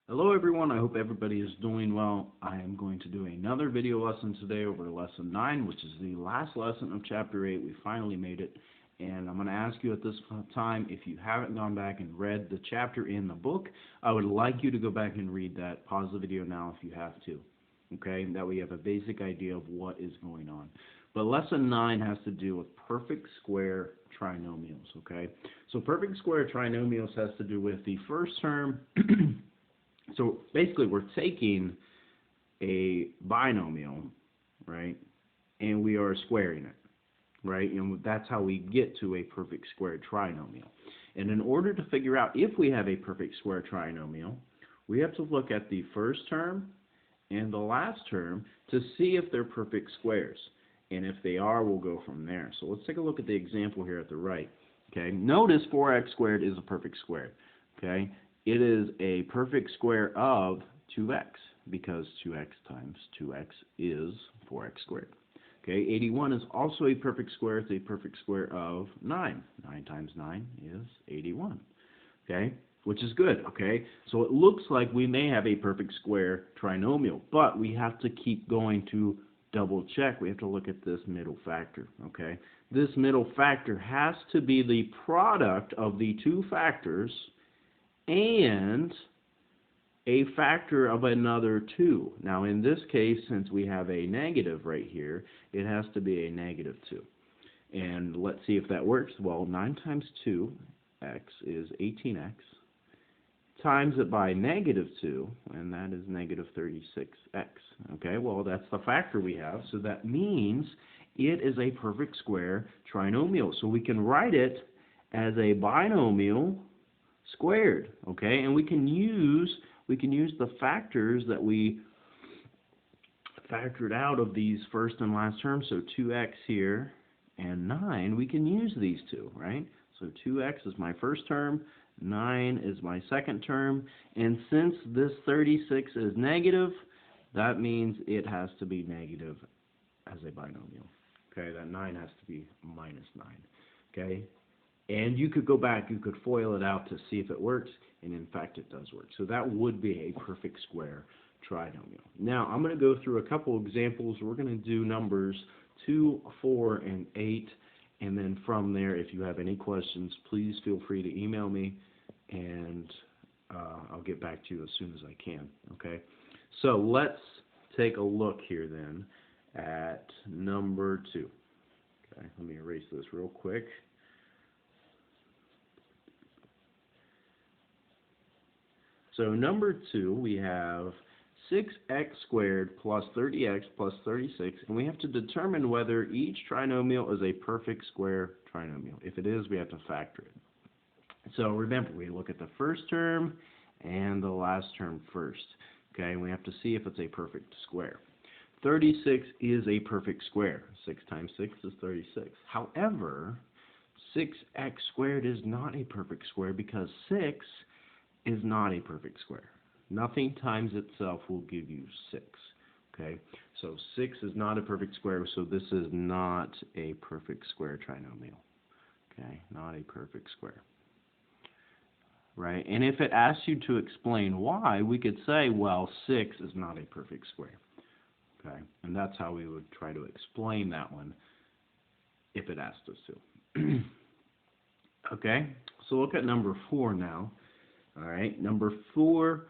Hello everyone, I hope everybody is doing well. I am going to do another video lesson today over lesson 9, which is the last lesson of chapter 8. We finally made it, and I'm going to ask you at this time, if you haven't gone back and read the chapter in the book, I would like you to go back and read that. Pause the video now if you have to, okay? That way you have a basic idea of what is going on. But lesson 9 has to do with perfect square trinomials, okay? So perfect square trinomials has to do with the first term. So basically, we're taking a binomial, right, and we are squaring it, right? And that's how we get to a perfect square trinomial. And in order to figure out if we have a perfect square trinomial, we have to look at the first term and the last term to see if they're perfect squares. And if they are, we'll go from there. So let's take a look at the example here at the right. Okay, notice 4x squared is a perfect square. Okay, it is a perfect square of 2x because 2x times 2x is 4x squared. Okay, 81 is also a perfect square. It's a perfect square of 9. 9 times 9 is 81. Okay, which is good. Okay, so it looks like we may have a perfect square trinomial, but we have to keep going to double check. We have to look at this middle factor. Okay, this middle factor has to be the product of the two factors and a factor of another 2. Now in this case, since we have a negative right here, it has to be a negative 2. And let's see if that works. Well, 9 times 2x is 18x. Times it by negative 2, and that is negative 36x. Okay, well, that's the factor we have, so that means it is a perfect square trinomial. So we can write it as a binomial squared, okay? And we can use the factors that we factored out of these first and last terms. So 2x here and 9, we can use these two, right? So 2x is my first term, 9 is my second term, and since this 36 is negative, that means it has to be negative as a binomial. Okay, that 9 has to be minus 9. Okay, and you could go back, you could FOIL it out to see if it works, and in fact it does work. So that would be a perfect square trinomial. Now I'm going to go through a couple examples. We're going to do numbers 2, 4, and 8. And then from there, if you have any questions, please feel free to email me, and I'll get back to you as soon as I can. Okay? So let's take a look here then at number 2. Okay, let me erase this real quick. So number 2, we have 6x squared plus 30x plus 36, and we have to determine whether each trinomial is a perfect square trinomial. If it is, we have to factor it. So remember, we look at the first term and the last term first. Okay, and we have to see if it's a perfect square. 36 is a perfect square. 6 times 6 is 36. However, 6x squared is not a perfect square because 6 is not a perfect square. Nothing times itself will give you 6. Okay, so 6 is not a perfect square, so this is not a perfect square trinomial. Okay, not a perfect square. Right, and if it asks you to explain why, we could say, well, 6 is not a perfect square. Okay, and that's how we would try to explain that one if it asked us to. Okay, so look at number 4 now. All right, number 4,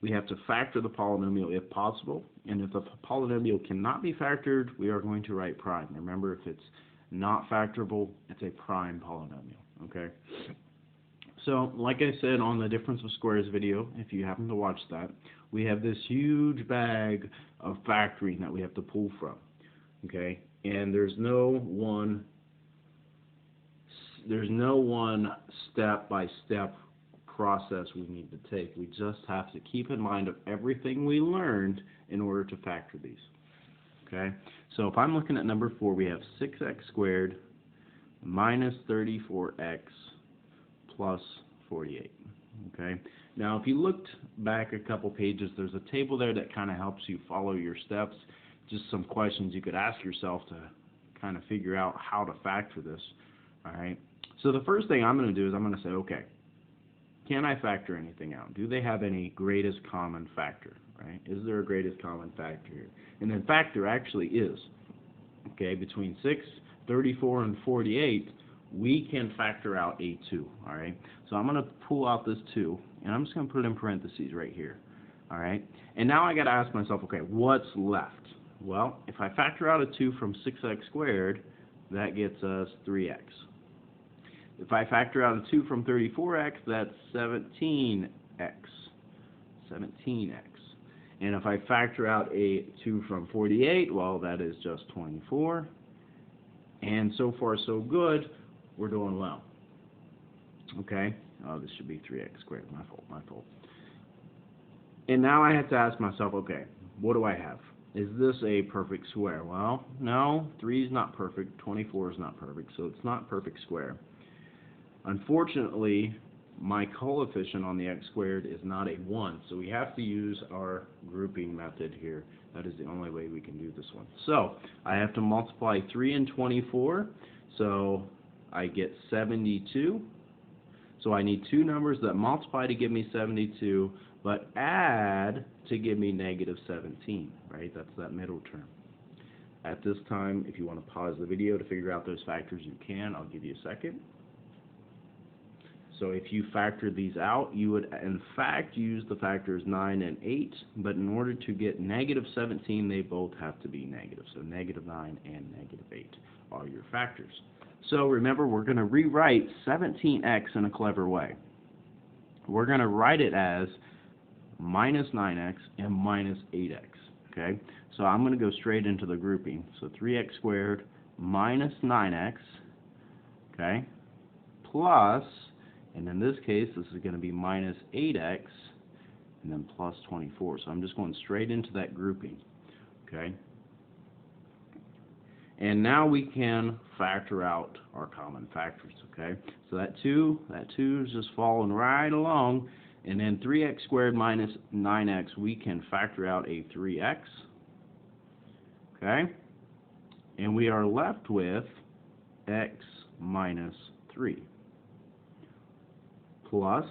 we have to factor the polynomial if possible, and if the polynomial cannot be factored, we are going to write prime. Remember, if it's not factorable, it's a prime polynomial, okay? So, like I said on the difference of squares video, if you happen to watch that, we have this huge bag of factoring that we have to pull from, okay? And there's no one step-by-step process we need to take. We just have to keep in mind of everything we learned in order to factor these. Okay, so if I'm looking at number 4, we have 6x squared minus 34x plus 48. Okay, now if you looked back a couple pages, there's a table there that kind of helps you follow your steps. Just some questions you could ask yourself to kind of figure out how to factor this. All right, so the first thing I'm going to do is I'm going to say, okay, can I factor anything out? Do they have any greatest common factor, right? Is there a greatest common factor here? And then factor actually is, okay, between 6, 34, and 48, we can factor out a 2, all right? So I'm going to pull out this 2, and I'm just going to put it in parentheses right here, all right? And now I got to ask myself, okay, what's left? Well, if I factor out a 2 from 6x squared, that gets us 3x. If I factor out a 2 from 34x, that's 17x. 17x. And if I factor out a 2 from 48, well, that is just 24. And so far, so good. We're doing well. Okay? Oh, this should be 3x squared. My fault. And now I have to ask myself, okay, what do I have? Is this a perfect square? Well, no, 3 is not perfect, 24 is not perfect, so it's not perfect square. Unfortunately, my coefficient on the x squared is not a 1, so we have to use our grouping method here. That is the only way we can do this one. So I have to multiply 3 and 24, so I get 72. So I need two numbers that multiply to give me 72, but add to give me negative 17, right? That's that middle term. At this time, if you want to pause the video to figure out those factors, you can. I'll give you a second. So if you factor these out, you would in fact use the factors 9 and 8, but in order to get negative 17, they both have to be negative. So negative 9 and negative 8 are your factors. So remember, we're going to rewrite 17x in a clever way. We're going to write it as minus 9x and minus 8x. Okay? So I'm going to go straight into the grouping. So 3x squared minus 9x, okay, plus, and in this case, this is going to be minus 8x, and then plus 24. So I'm just going straight into that grouping, okay? And now we can factor out our common factors, okay? So that 2 is just following right along, and then 3x squared minus 9x, we can factor out a 3x, okay? And we are left with x minus 3. Plus,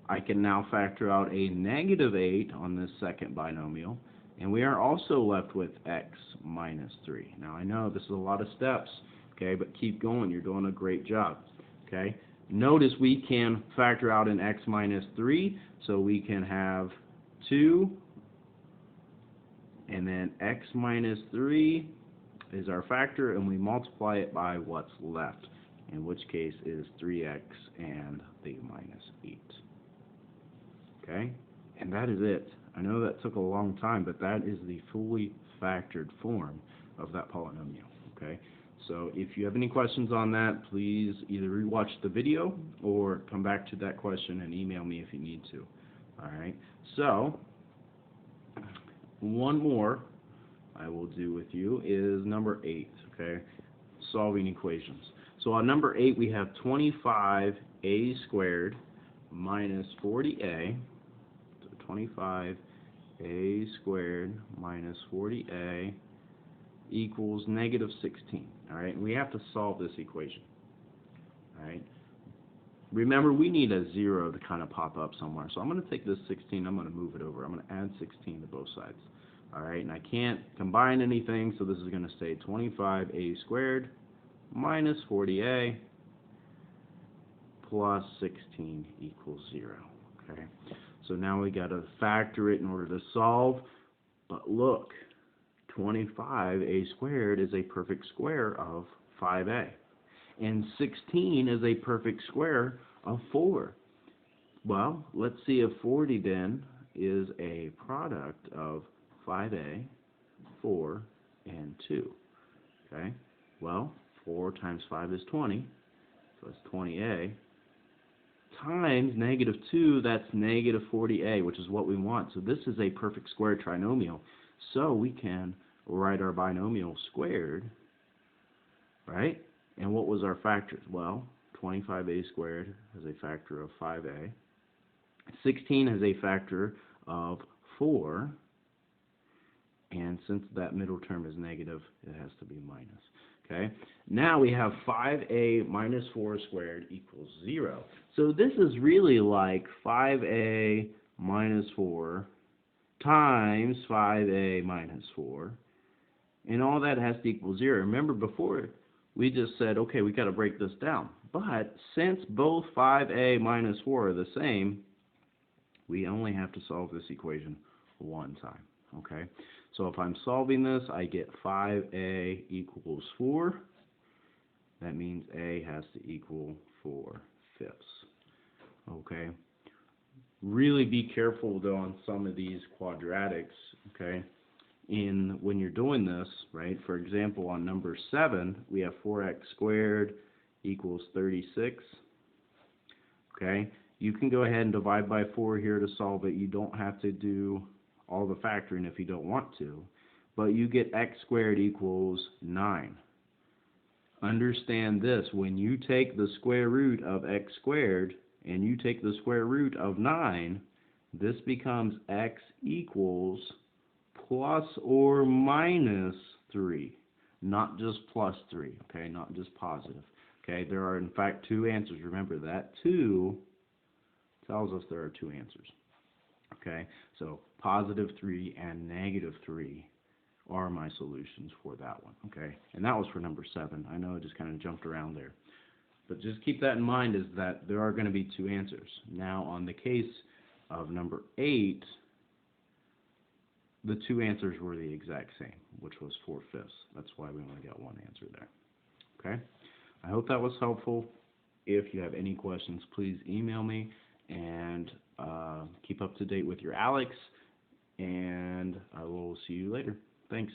I can now factor out a negative 8 on this second binomial, and we are also left with x minus 3. Now, I know this is a lot of steps, okay, but keep going. You're doing a great job, okay? Notice we can factor out an x minus 3, so we can have 2, and then x minus 3 is our factor, and we multiply it by what's left, in which case is 3x and the minus 8. Okay? And that is it. I know that took a long time, but that is the fully factored form of that polynomial. Okay? So if you have any questions on that, please either rewatch the video or come back to that question and email me if you need to. Alright? So, one more I will do with you is number 8. Okay? Solving equations. So on number 8, we have 25a squared minus 40a. So 25a squared minus 40a equals negative 16. All right, we have to solve this equation. All right. Remember, we need a 0 to kind of pop up somewhere. So I'm going to take this 16, I'm going to move it over. I'm going to add 16 to both sides. All right, and I can't combine anything, so this is going to stay 25a squared minus 40a plus 16 equals 0. Okay, so now we got to factor it in order to solve. But look, 25a squared is a perfect square of 5a, and 16 is a perfect square of 4. Well, let's see if 40 then is a product of 5a, 4, and 2. Okay, well, 4 times 5 is 20, so it's 20a, times negative 2, that's negative 40a, which is what we want. So this is a perfect square trinomial, so we can write our binomial squared, right? And what was our factors? Well, 25a squared has a factor of 5a, 16 has a factor of 4, and since that middle term is negative, it has to be minus. Okay, now we have 5a minus 4 squared equals 0. So this is really like 5a minus 4 times 5a minus 4, and all that has to equal 0. Remember before we just said, okay, we got to break this down. But since both 5a minus 4 are the same, we only have to solve this equation one time. Okay, so if I'm solving this, I get 5a equals 4. That means a has to equal 4/5. Okay, really be careful though on some of these quadratics. Okay, when you're doing this, right? For example, on number 7, we have 4x squared equals 36. Okay, you can go ahead and divide by 4 here to solve it. You don't have to do all the factoring if you don't want to, but you get x squared equals 9. Understand this: when you take the square root of x squared and you take the square root of 9, this becomes x equals plus or minus 3, not just plus 3, okay, not just positive. Okay, there are in fact two answers. Remember that 2 tells us there are two answers. Okay, so positive 3 and negative 3 are my solutions for that one. Okay, and that was for number 7. I know I just kind of jumped around there, but just keep that in mind, is that there are going to be two answers. Now on the case of number 8, the two answers were the exact same, which was 4/5. That's why we only got one answer there. Okay, I hope that was helpful. If you have any questions, please email me, and keep up to date with your ALEKS, and I will see you later. Thanks.